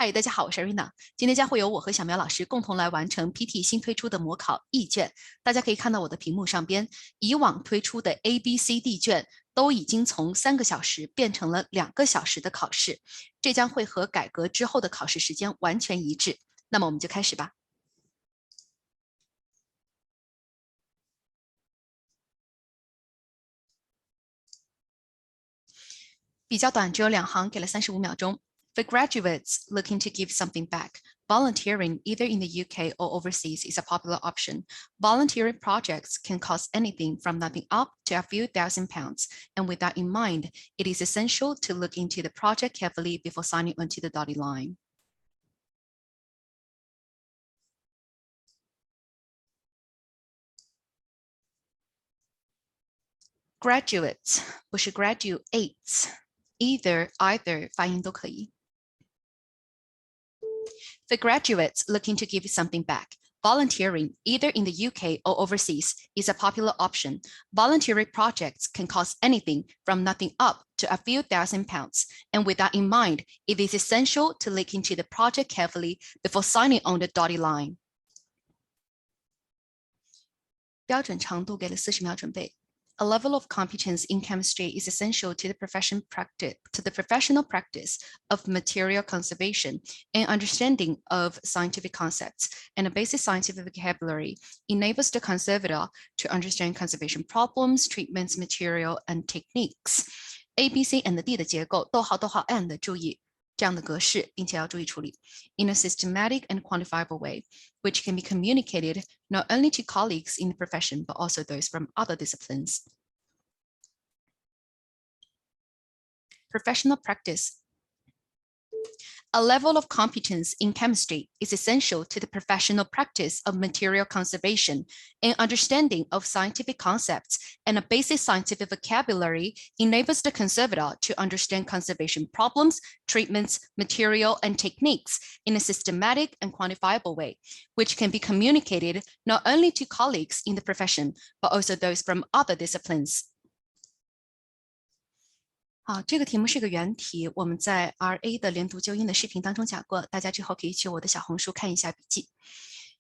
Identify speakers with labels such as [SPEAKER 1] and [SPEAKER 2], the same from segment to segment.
[SPEAKER 1] 嗨，大家好，我是 Irina。今天将会由我和小苗老师共同来完成 PTE 新推出的模考 E 卷。大家可以看到我的屏幕上边，以往推出的 A、B、C、D 卷都已经从3个小时变成了2个小时的考试，这将会和改革之后的考试时间完全一致。那么我们就开始吧。比较短，只有2行，给了35秒钟。For graduates looking to give something back, volunteering either in the UK or overseas is a popular option. Volunteering projects can cost anything from nothing up to a few £1,000, and with that in mind, it is essential to look into the project carefully before signing onto the dotted line. Graduates 不是 graduates, either 发音都可以。For graduates looking to give something back, volunteering, either in the UK or overseas, is a popular option. Voluntary projects can cost anything from nothing up to a few £1,000, and with that in mind, it is essential to look into the project carefully before signing on the dotted line. 标准长度给了40秒准备。A level of competence in chemistry is essential to the professional practice of material conservation and understanding of scientific concepts, and a basic scientific vocabulary enables the conservator to understand conservation problems, treatments, material, and techniques. A, B, C, and D 的结构，逗号逗号 and 注意这样的格式，并且要注意处理 in a systematic and quantifiable way, which can be communicated not only to colleagues in the profession, but also those from other disciplines. Professional practice. A level of competence in chemistry is essential to the professional practice of material conservation and understanding of scientific concepts, and a basic scientific vocabulary enables the conservator to understand conservation problems, treatments, material, and techniques in a systematic and quantifiable way, which can be communicated not only to colleagues in the profession, but also those from other disciplines. 好，这个题目是个原题，我们在 RA 的连读纠音的视频当中讲过，大家之后可以去我的小红书看一下笔记。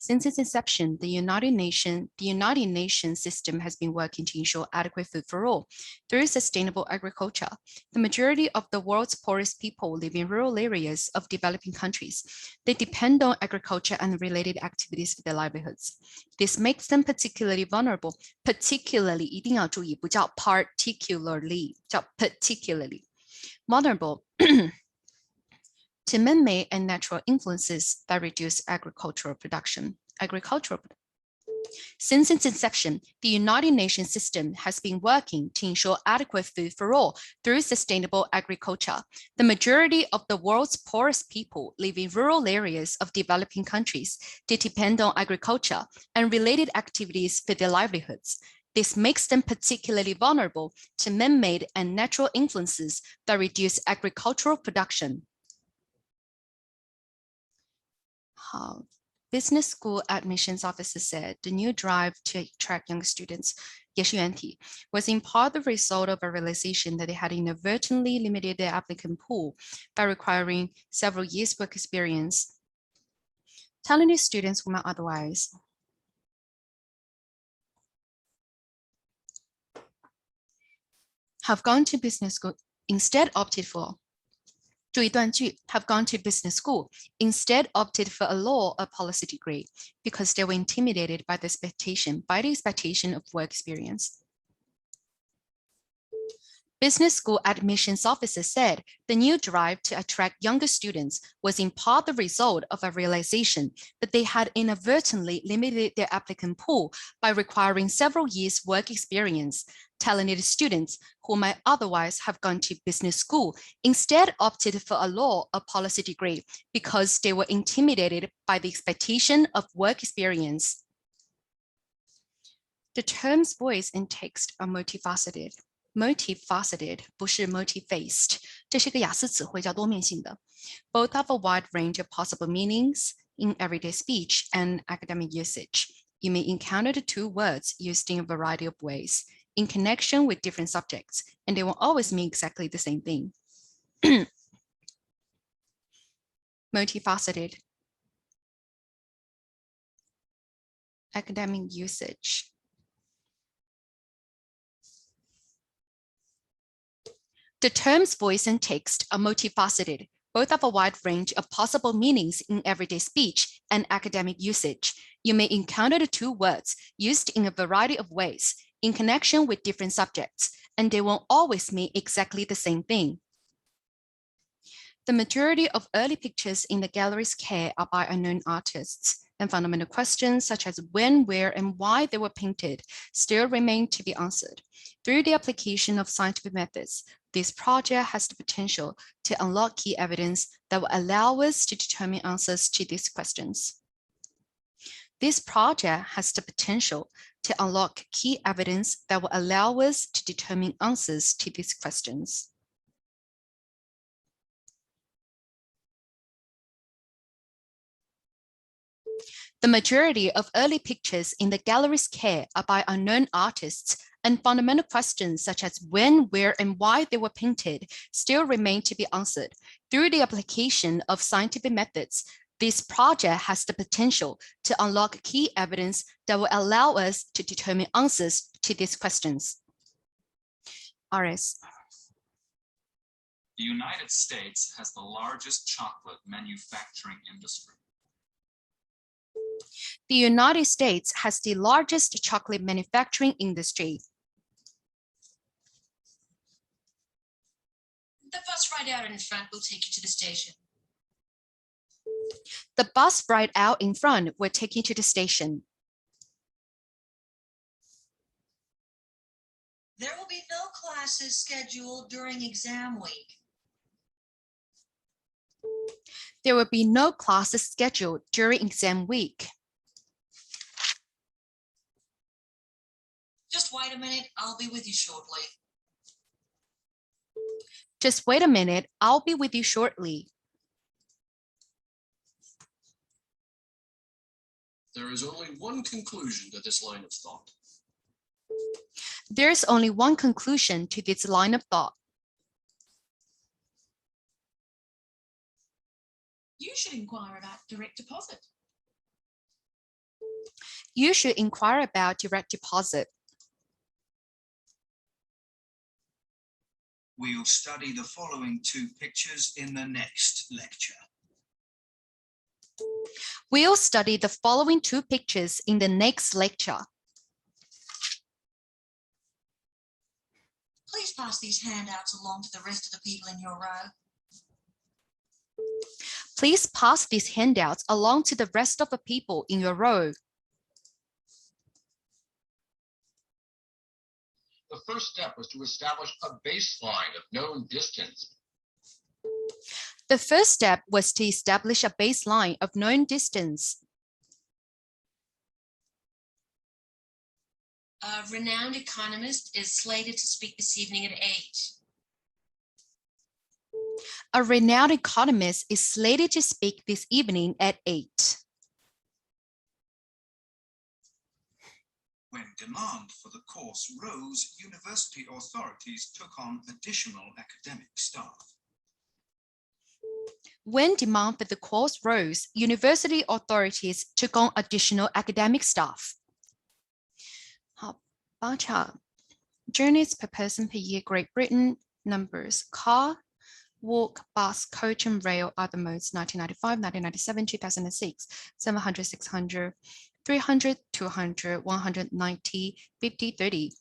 [SPEAKER 1] Since its inception, the United Nations system has been working to ensure adequate food for all through sustainable agriculture. The majority of the world's poorest people live in rural areas of developing countries. They depend on agriculture and related activities for their livelihoods. This makes them particularly vulnerable. Particularly 一定要注意，不叫 particularly，叫 particularly vulnerable to man-made and natural influences that reduce agricultural production. Since its inception, the United Nations system has been working to ensure adequate food for all through sustainable agriculture. The majority of the world's poorest people live in rural areas of developing countries. They depend on agriculture and related activities for their livelihoods. This makes them particularly vulnerable to man-made and natural influences that reduce agricultural production. Business school admissions officer said the new drive to attract young students, 也是原题, was in part the result of a realization that they had inadvertently limited their applicant pool by requiring several years' work experience. Talented students who might otherwise have gone to business school instead opted for. 注意断句 have gone to business school, instead opted for a law or policy degree because they were intimidated by the expectation of work experience. Business school admissions officer said the new drive to attract younger students was in part the result of a realization that they had inadvertently limited their applicant pool by requiring several years' work experience. Talented students who might otherwise have gone to business school instead opted for a law or policy degree because they were intimidated by the expectation of work experience. The terms voice and text are multifaceted. Multifaceted 不是 multifaced， 这是个雅思词汇，叫多面性的。Both have a wide range of possible meanings in everyday speech and academic usage. You may encounter the two words used in a variety of ways in connection with different subjects, and they won't always mean exactly the same thing. multifaceted, academic usage. The terms voice and text are multifaceted. Both have a wide range of possible meanings in everyday speech and academic usage. You may encounter the two words used in a variety of ways in connection with different subjects, and they won't always mean exactly the same thing. The majority of early pictures in the gallery's care are by unknown artists, and fundamental questions such as when, where, and why they were painted still remain to be answered. Through the application of scientific methods, this project has the potential to unlock key evidence that will allow us to determine answers to these questions. This project has the potential to unlock key evidence that will allow us to determine answers to these questions. The majority of early pictures in the gallery's care are by unknown artists, and fundamental questions such as when, where, and why they were painted still remain to be answered. Through the application of scientific methods, this project has the potential to unlock key evidence that will allow us to determine answers to these questions. RS.
[SPEAKER 2] The United States has the largest chocolate manufacturing industry.
[SPEAKER 1] The United States has the largest chocolate manufacturing industry.
[SPEAKER 3] The bus right out in front will take you to the station.
[SPEAKER 1] The bus right out in front will take you to the station.
[SPEAKER 3] There will be no classes scheduled during exam week.
[SPEAKER 1] There will be no classes scheduled during exam week.
[SPEAKER 3] Just wait a minute, I'll be with you shortly.
[SPEAKER 1] Just wait a minute, I'll be with you shortly.
[SPEAKER 4] There is only one conclusion to this line of thought.
[SPEAKER 1] There's only one conclusion to this line of thought.
[SPEAKER 3] You should inquire about direct deposit.
[SPEAKER 1] You should inquire about direct deposit.
[SPEAKER 5] We'll study the following two pictures in the next lecture.
[SPEAKER 1] We'll study the following two pictures in the next lecture.
[SPEAKER 3] Please pass these handouts along to the rest of the people in your row.
[SPEAKER 1] Please pass these handouts along to the rest of the people in your row.
[SPEAKER 4] The first step was to establish a baseline of known distance.
[SPEAKER 1] The first step was to establish a baseline of known distance.
[SPEAKER 3] A renowned economist is slated to speak this evening at 8.
[SPEAKER 1] A renowned economist is slated to speak this evening at 8.
[SPEAKER 5] When demand for the course rose, university authorities took on additional academic staff.
[SPEAKER 1] When demand for the course rose, university authorities took on additional academic staff. 好，八场 Journeys per person per year, Great Britain, numbers, car, walk, bus, coach, and rail are the modes 1995, 1997, 2006, 700, 600, 300, 200, 190, 50, 30.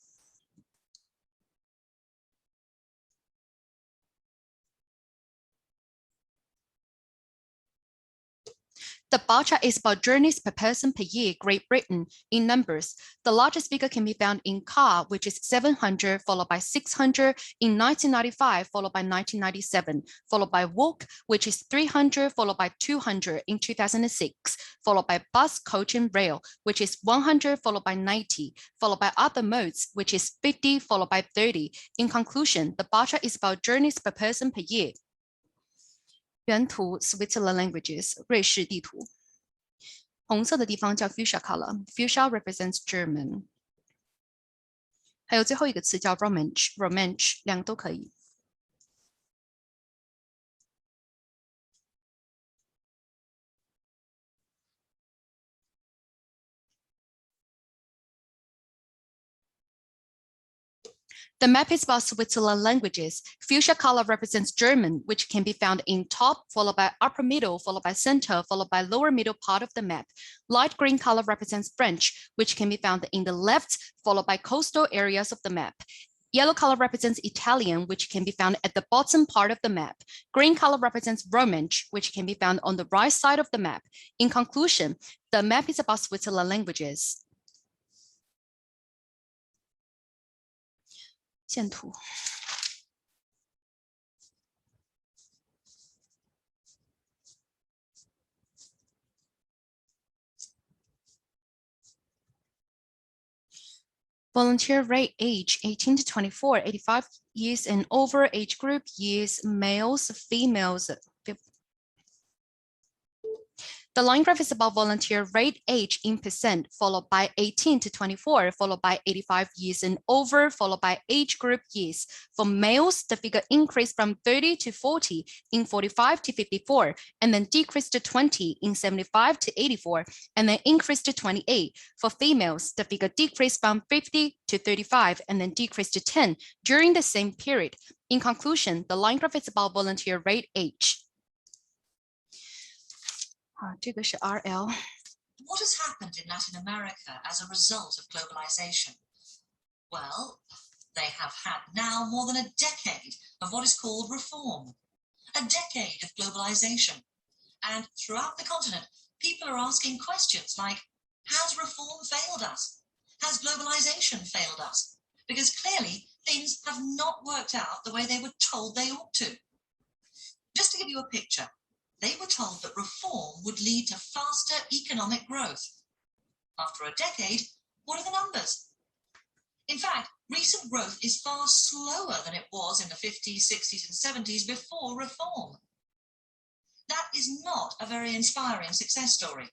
[SPEAKER 1] The bar chart is about journeys per person per year, Great Britain, in numbers. The largest figure can be found in car, which is 700, followed by 600 in 1995, followed by 1997, followed by walk, which is 300, followed by 200 in 2006, followed by bus, coach, and rail, which is 100, followed by 90, followed by other modes, which is 50, followed by 30. In conclusion, the bar chart is about journeys per person per year. 原图 Switzerland languages 瑞士地图，红色的地方叫 fuchsia color， fuchsia represents German。还有最后一个词叫 Romanche， 两个都可以。The map is about Switzerland languages. Fuchsia color represents German, which can be found in top, followed by upper middle, followed by center, followed by lower middle part of the map. Light green color represents French, which can be found in the left, followed by coastal areas of the map. Yellow color represents Italian, which can be found at the bottom part of the map. Green color represents Romansh, which can be found on the right side of the map. In conclusion, the map is about Switzerland languages. 线图。Volunteer rate age 18 to 24, 85 years and over, age group years, males, females. The line graph is about volunteer rate age in percent, followed by 18 to 24, followed by 85 years and over, followed by age group years. For males, the figure increased from 30 to 40 in 45 to 54, and then decreased to 20 in 75 to 84, and then increased to 28. For females, the figure decreased from 50 to 35, and then decreased to 10 during the same period. In conclusion, the line graph is about volunteer rate age. 这个是 RL.
[SPEAKER 3] What has happened in Latin America as a result of globalization? Well, they have had now more than a decade of what is called reform, a decade of globalization. And throughout the continent, people are asking questions like, has reform failed us? Has globalization failed us? Because clearly things have not worked out the way they were told they ought to. Just to give you a picture, they were told that reform would lead to faster economic growth. After a decade, what are the numbers? In fact, recent growth is far slower than it was in the 50s, 60s, and 70s before reform. That is not a very inspiring success story.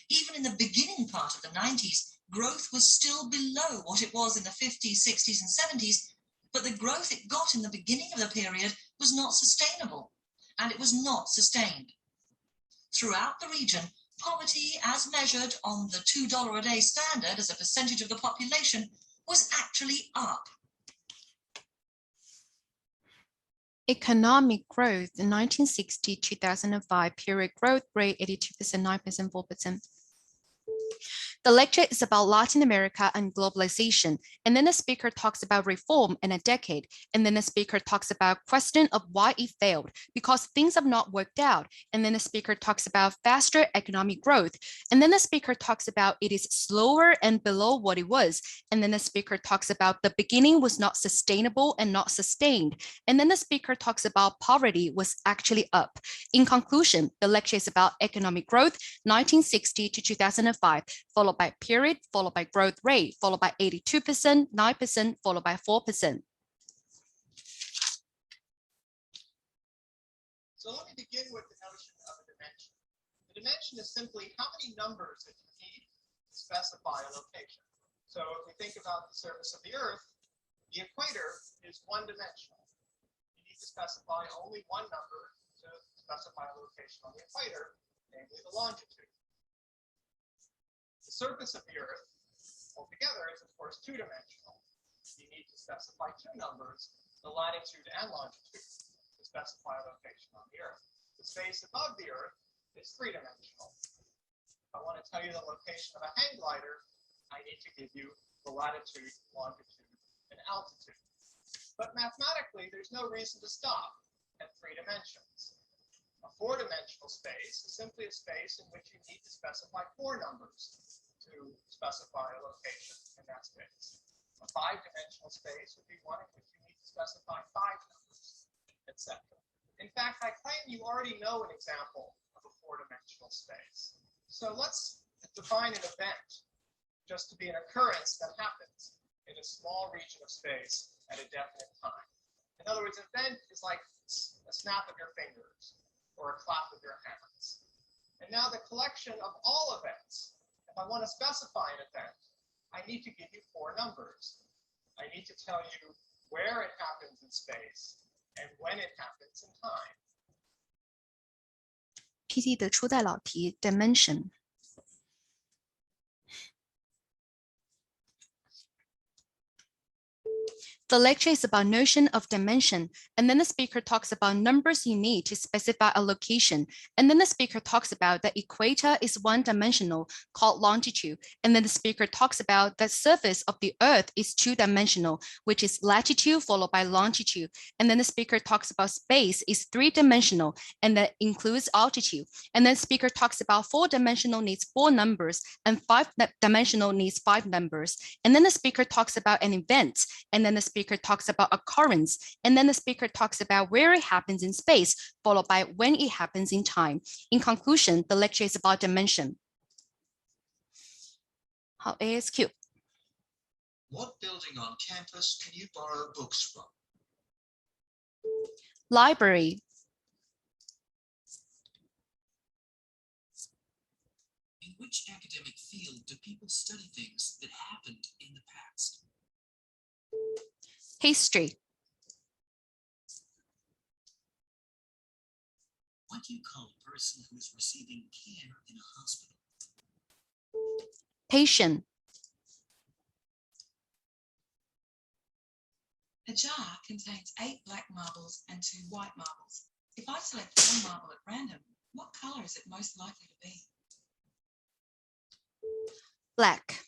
[SPEAKER 3] Even in the beginning part of the 90s, growth was still below what it was in the 50s, 60s, and 70s, but the growth it got in the beginning of the period was not sustainable. And it was not sustained. Throughout the region, poverty as measured on the $2 a day standard as a percentage of the population was actually up.
[SPEAKER 1] Economic growth in 1960-2005 period growth rate 82%, 9%, 4%. The lecture is about Latin America and globalization, and then the speaker talks about reform in a decade, and then the speaker talks about question of why it failed, because things have not worked out, and then the speaker talks about faster economic growth, and then the speaker talks about it is slower and below what it was, and then the speaker talks about the beginning was not sustainable and not sustained, and then the speaker talks about poverty was actually up. In conclusion, the lecture is about economic growth 1960 to 2005, followed by period, followed by growth rate, followed by 82%, 9%, followed by 4%.
[SPEAKER 6] So let me begin with the notion of a dimension. The dimension is simply how many numbers that you need to specify a location. So if we think about the surface of the Earth, the equator is one-dimensional. You need to specify only one number to specify a location on the equator, namely the longitude. The surface of the Earth altogether is, of course, two-dimensional. You need to specify two numbers, the latitude and longitude, to specify a location on the Earth. The space above the Earth is three-dimensional. If I want to tell you the location of a hang glider, I need to give you the latitude, longitude, and altitude. But mathematically, there's no reason to stop at three dimensions. A four-dimensional space is simply a space in which you need to specify four numbers to specify a location in that space. A five-dimensional space would be one in which you need to specify five numbers, etc. In fact, I claim you already know an example of a four-dimensional space. So let's define an event just to be an occurrence that happens in a small region of space at a definite time. In other words, an event is like a snap of your fingers or a clap of your hands. And now the collection of all events, if I want to specify an event, I need to give you four numbers. I need to tell you where it happens in space and when it happens in time.
[SPEAKER 1] PTE 的初代老题 dimension. The lecture is about notion of dimension, and then the speaker talks about numbers you need to specify a location. And then the speaker talks about the equator is one-dimensional, called longitude. And then the speaker talks about the surface of the earth is two-dimensional, which is latitude followed by longitude. And then the speaker talks about space is three-dimensional, and that includes altitude. And then the speaker talks about four-dimensional needs four numbers, and five-dimensional needs five numbers. And then the speaker talks about an event, and then the speaker talks about occurrence, and then the speaker talks about where it happens in space, followed by when it happens in time. In conclusion, the lecture is about dimension. 好 ，ASQ。
[SPEAKER 7] What building on campus can you borrow books from?
[SPEAKER 1] Library.
[SPEAKER 7] In which academic field do people study things that happened in the past?
[SPEAKER 1] History.
[SPEAKER 7] What do you call a person who is receiving care in a hospital?
[SPEAKER 1] Patient.
[SPEAKER 3] A jar contains 8 black marbles and 2 white marbles. If I select one marble at random, what color is it most likely to be?
[SPEAKER 1] Black.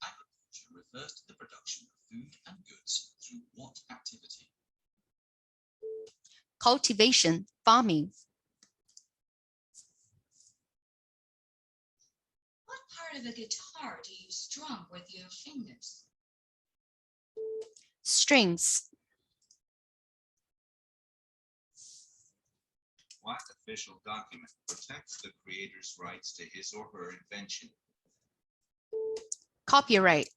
[SPEAKER 7] Agriculture refers to the production of food and goods through what activity?
[SPEAKER 1] Cultivation, farming.
[SPEAKER 3] What part of a guitar do you strum with your fingers?
[SPEAKER 1] Strings.
[SPEAKER 5] What official document protects the creator's rights to his or her invention?
[SPEAKER 1] Copyright.